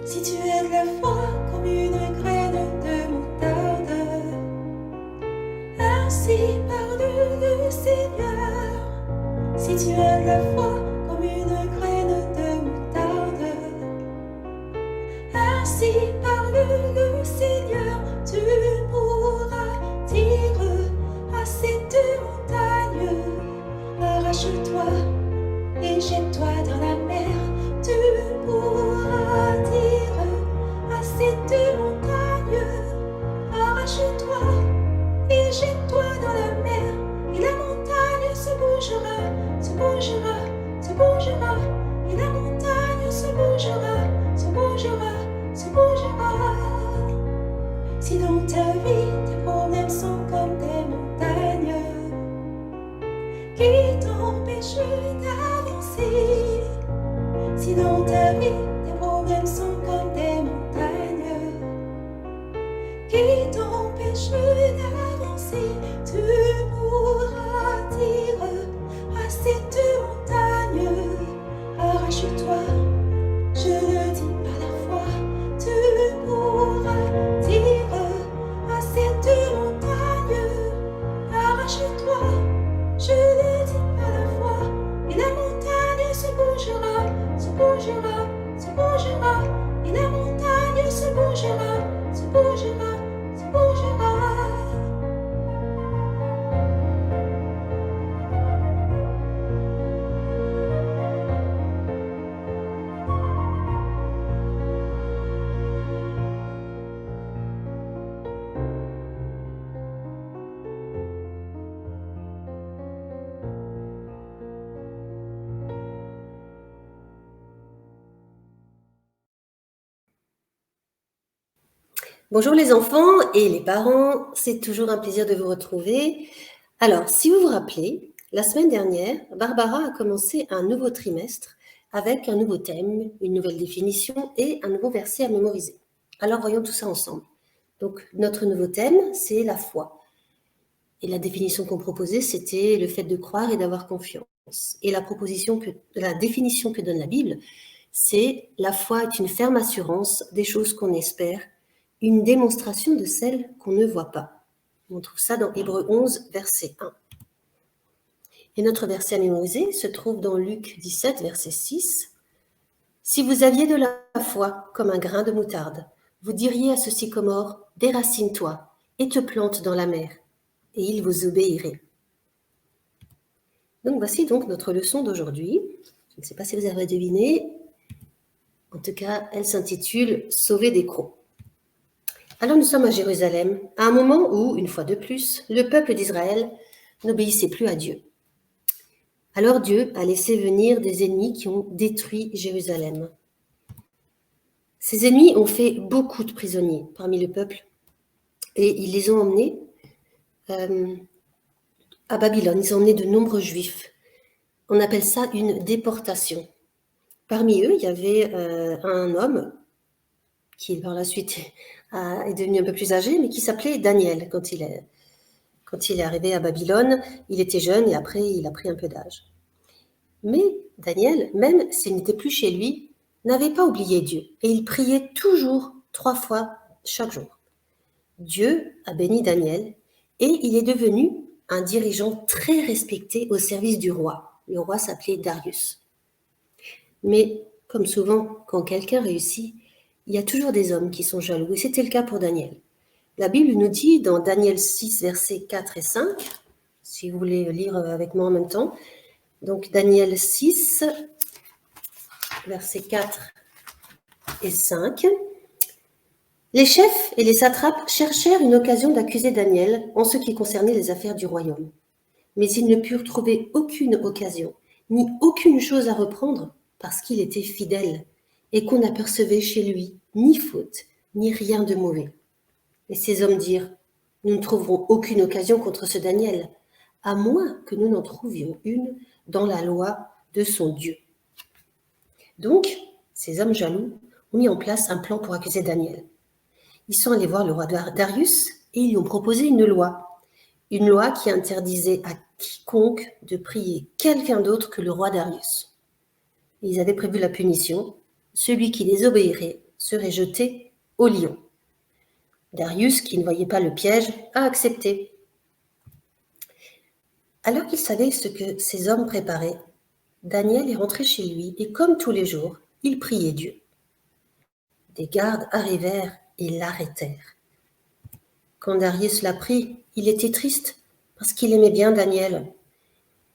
Si tu es de la foi comme une graine de moutarde, ainsi parle le Seigneur. Si tu es de la foi comme une graine de moutarde, ainsi parle le Seigneur, tu pourras dire à cette montagne, arrache-toi et jette-toi dans la mer. Tu pourras dire à cette montagne, arrache-toi et jette-toi dans la mer. Et la montagne se bougera, se bougera, se bougera. Et la montagne se bougera, se bougera, se bougera. Si dans ta vie tes problèmes sont comme des montagnes qui t'empêchent d'avancer, si dans ta vie tes problèmes sont comme des montagnes qui t'empêchent d'avancer, tu pourras dire à cette montagne, arrache-toi, je le dis par la foi. Tu pourras dire à cette montagne, arrache-toi, je le dis par la foi. Et la montagne se bougera, se bougera, se bougera. Et la montagne se bougera, se bougera, se bougera. Bonjour les enfants et les parents, c'est toujours un plaisir de vous retrouver. Alors, si vous vous rappelez, la semaine dernière, Barbara a commencé un nouveau trimestre avec un nouveau thème, une nouvelle définition et un nouveau verset à mémoriser. Alors, voyons tout ça ensemble. Donc, notre nouveau thème, c'est la foi. Et la définition qu'on proposait, c'était le fait de croire et d'avoir confiance. Et la définition que donne la Bible, c'est la foi est une ferme assurance des choses qu'on espère, une démonstration de celles qu'on ne voit pas. On trouve ça dans Hébreux 11, verset 1. Et notre verset à mémoriser se trouve dans Luc 17, verset 6. « Si vous aviez de la foi comme un grain de moutarde, vous diriez à ce sycomore, déracine-toi et te plante dans la mer, et il vous obéirait. » Donc voici donc notre leçon d'aujourd'hui. Je ne sais pas si vous avez deviné. En tout cas, elle s'intitule « Sauver des crocs ». Alors nous sommes à Jérusalem, à un moment où, une fois de plus, le peuple d'Israël n'obéissait plus à Dieu. Alors Dieu a laissé venir des ennemis qui ont détruit Jérusalem. Ces ennemis ont fait beaucoup de prisonniers parmi le peuple et ils les ont emmenés à Babylone. Ils ont emmené de nombreux juifs. On appelle ça une déportation. Parmi eux, il y avait un homme qui par la suite est devenu un peu plus âgé, mais qui s'appelait Daniel quand il est arrivé à Babylone. Il était jeune et après il a pris un peu d'âge. Mais Daniel, même s'il n'était plus chez lui, n'avait pas oublié Dieu et il priait toujours 3 fois chaque jour. Dieu a béni Daniel et il est devenu un dirigeant très respecté au service du roi. Le roi s'appelait Darius. Mais comme souvent, quand quelqu'un réussit, il y a toujours des hommes qui sont jaloux, et c'était le cas pour Daniel. La Bible nous dit dans Daniel 6, versets 4 et 5, si vous voulez lire avec moi en même temps, donc Daniel 6, versets 4 et 5. Les chefs et les satrapes cherchèrent une occasion d'accuser Daniel en ce qui concernait les affaires du royaume. Mais ils ne purent trouver aucune occasion, ni aucune chose à reprendre, parce qu'il était fidèle, et qu'on n'apercevait chez lui ni faute, ni rien de mauvais. Et ces hommes dirent, « Nous ne trouverons aucune occasion contre ce Daniel, à moins que nous n'en trouvions une dans la loi de son Dieu. » Donc, ces hommes jaloux ont mis en place un plan pour accuser Daniel. Ils sont allés voir le roi Darius et ils lui ont proposé une loi qui interdisait à quiconque de prier quelqu'un d'autre que le roi Darius. Et ils avaient prévu la punition. Celui qui désobéirait serait jeté au lion. Darius, qui ne voyait pas le piège, a accepté. Alors qu'il savait ce que ces hommes préparaient, Daniel est rentré chez lui et comme tous les jours, il priait Dieu. Des gardes arrivèrent et l'arrêtèrent. Quand Darius l'apprit, il était triste parce qu'il aimait bien Daniel.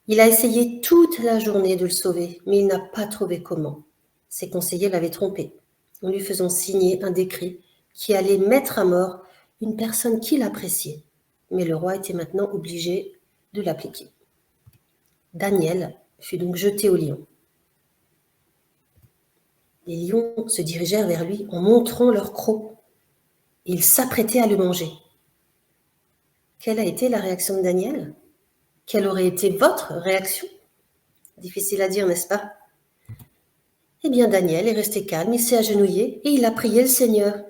Il a essayé toute la journée de le sauver, mais il n'a pas trouvé comment. Ses conseillers l'avaient trompé, en lui faisant signer un décret qui allait mettre à mort une personne qu'il appréciait. Mais le roi était maintenant obligé de l'appliquer. Daniel fut donc jeté au lion. Les lions se dirigèrent vers lui en montrant leurs crocs. Ils s'apprêtaient à le manger. Quelle a été la réaction de Daniel ? Quelle aurait été votre réaction ? Difficile à dire, n'est-ce pas ? Eh bien, Daniel est resté calme, il s'est agenouillé et il a prié le Seigneur.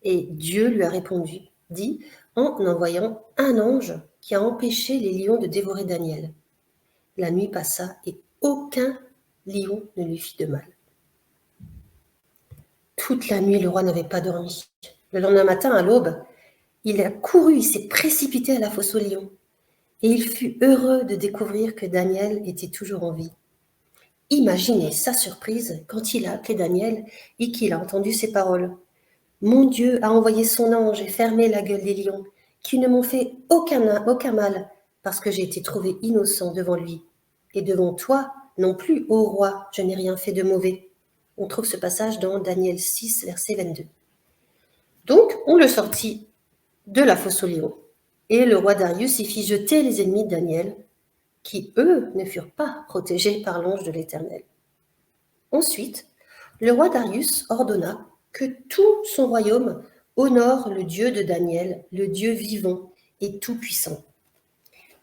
Et Dieu lui a répondu, dit, en envoyant un ange qui a empêché les lions de dévorer Daniel. La nuit passa et aucun lion ne lui fit de mal. Toute la nuit, le roi n'avait pas dormi. Le lendemain matin, à l'aube, il a couru, il s'est précipité à la fosse aux lions. Et il fut heureux de découvrir que Daniel était toujours en vie. Imaginez sa surprise quand il a appelé Daniel et qu'il a entendu ces paroles. « Mon Dieu a envoyé son ange et fermé la gueule des lions, qui ne m'ont fait aucun mal, parce que j'ai été trouvé innocent devant lui. Et devant toi, non plus, ô roi, je n'ai rien fait de mauvais. » On trouve ce passage dans Daniel 6, verset 22. Donc, on le sortit de la fosse aux lions. Et le roi Darius y fit jeter les ennemis de Daniel, qui, eux, ne furent pas protégés par l'ange de l'Éternel. Ensuite, le roi Darius ordonna que tout son royaume honore le Dieu de Daniel, le Dieu vivant et tout-puissant.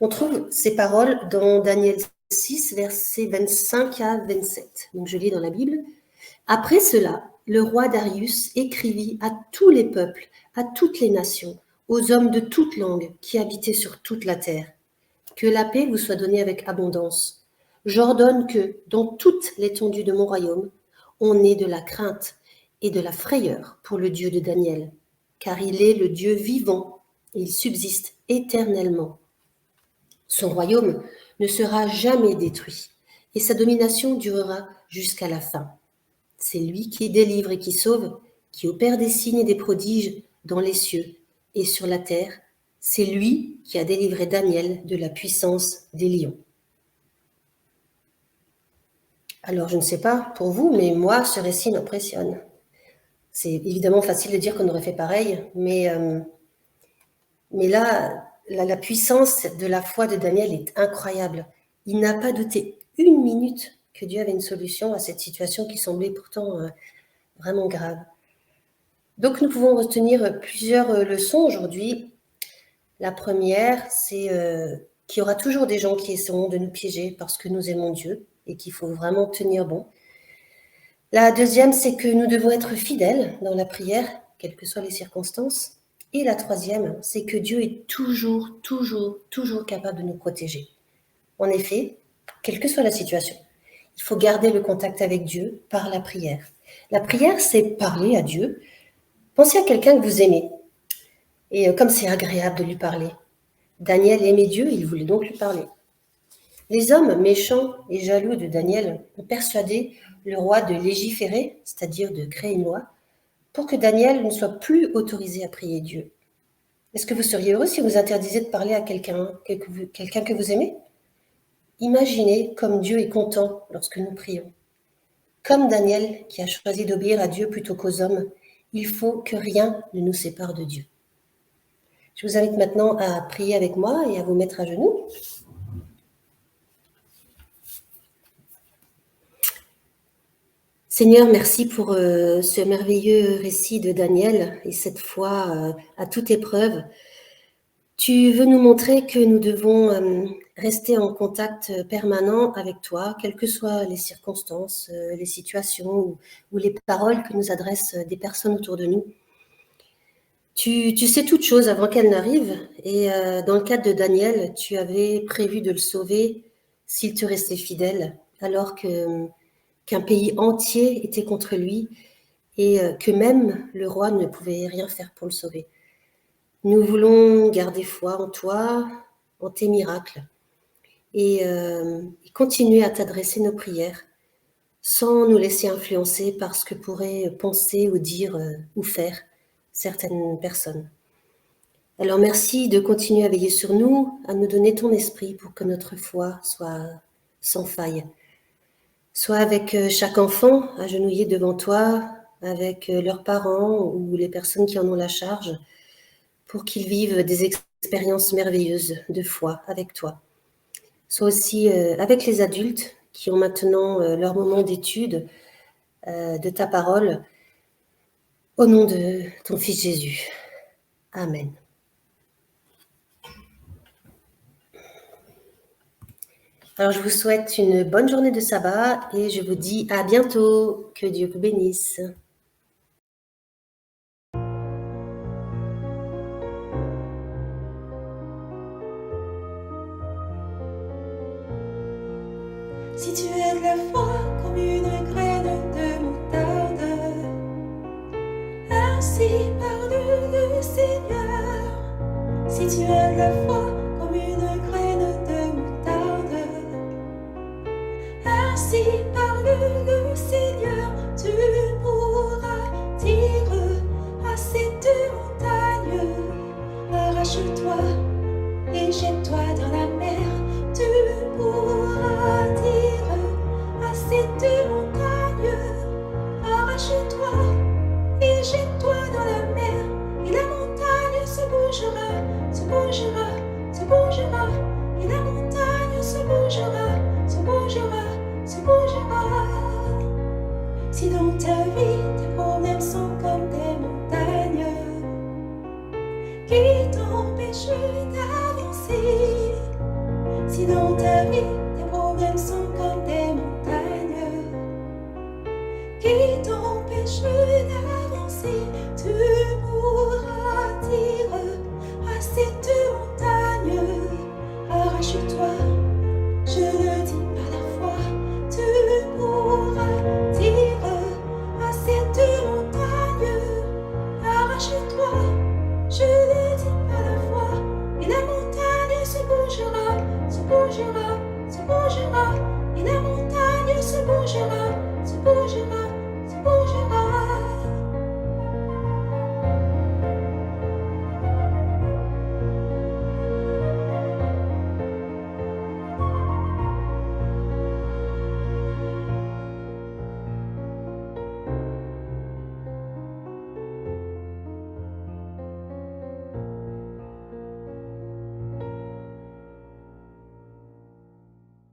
On trouve ces paroles dans Daniel 6, versets 25 à 27. Donc je lis dans la Bible. « Après cela, le roi Darius écrivit à tous les peuples, à toutes les nations, aux hommes de toutes langues qui habitaient sur toute la terre. Que la paix vous soit donnée avec abondance. J'ordonne que, dans toute l'étendue de mon royaume, on ait de la crainte et de la frayeur pour le Dieu de Daniel, car il est le Dieu vivant et il subsiste éternellement. Son royaume ne sera jamais détruit et sa domination durera jusqu'à la fin. C'est lui qui délivre et qui sauve, qui opère des signes et des prodiges dans les cieux et sur la terre. C'est lui qui a délivré Daniel de la puissance des lions. » Alors, je ne sais pas pour vous, mais moi, ce récit m'impressionne. C'est évidemment facile de dire qu'on aurait fait pareil, mais là, la puissance de la foi de Daniel est incroyable. Il n'a pas douté une minute que Dieu avait une solution à cette situation qui semblait pourtant vraiment grave. Donc, nous pouvons retenir plusieurs leçons aujourd'hui. La première, c'est qu'il y aura toujours des gens qui essaieront de nous piéger parce que nous aimons Dieu et qu'il faut vraiment tenir bon. La deuxième, c'est que nous devons être fidèles dans la prière, quelles que soient les circonstances. Et la troisième, c'est que Dieu est toujours capable de nous protéger. En effet, quelle que soit la situation, il faut garder le contact avec Dieu par la prière. La prière, c'est parler à Dieu. Pensez à quelqu'un que vous aimez. Et comme c'est agréable de lui parler. Daniel aimait Dieu, il voulait donc lui parler. Les hommes méchants et jaloux de Daniel ont persuadé le roi de légiférer, c'est-à-dire de créer une loi, pour que Daniel ne soit plus autorisé à prier Dieu. Est-ce que vous seriez heureux si vous interdisiez de parler à quelqu'un que vous aimez ? Imaginez comme Dieu est content lorsque nous prions. Comme Daniel qui a choisi d'obéir à Dieu plutôt qu'aux hommes, il faut que rien ne nous sépare de Dieu. Je vous invite maintenant à prier avec moi et à vous mettre à genoux. Seigneur, merci pour ce merveilleux récit de Daniel et cette foi à toute épreuve. Tu veux nous montrer que nous devons rester en contact permanent avec toi, quelles que soient les circonstances, les situations ou les paroles que nous adressent des personnes autour de nous. Tu sais toutes choses avant qu'elles n'arrivent et dans le cadre de Daniel, tu avais prévu de le sauver s'il te restait fidèle alors qu'un pays entier était contre lui et que même le roi ne pouvait rien faire pour le sauver. Nous voulons garder foi en toi, en tes miracles, et continuer à t'adresser nos prières sans nous laisser influencer par ce que pourraient penser ou dire ou faire certaines personnes. Alors merci de continuer à veiller sur nous, à nous donner ton esprit pour que notre foi soit sans faille. Soit avec chaque enfant agenouillé devant toi, avec leurs parents ou les personnes qui en ont la charge, pour qu'ils vivent des expériences merveilleuses de foi avec toi. Soit aussi avec les adultes qui ont maintenant leur moment d'étude de ta parole, au nom de ton Fils Jésus. Amen. Alors je vous souhaite une bonne journée de sabbat et je vous dis à bientôt. Que Dieu vous bénisse. Si tu es de la foi comme une graine de moutarde, ainsi parle le Seigneur. Si tu es de la foi comme une graine de moutarde, ainsi parle le Seigneur, tu pourras dire à cette montagne, arrache-toi et jette-toi dans la mer. Tu pourras dire à cette montagne, arrache-toi et jette-toi dans la mer. Et la montagne se bougera, se bougera, se bougera. Et la montagne se bougera, se bougera, se bougera. Si dans ta vie tes problèmes sont comme des montagnes qui t'empêchent d'avancer, si dans ta vie tes problèmes sont comme des montagnes qui t'empêchent d'avancer, tu pourras dire à cette montagne, arrache-toi, je le dis par la foi. Tu pourras dire à cette montagne, arrache-toi, je le dis par la foi. Et la montagne se bougera, se bougera, se bougera. Et la montagne se bougera, se bougera.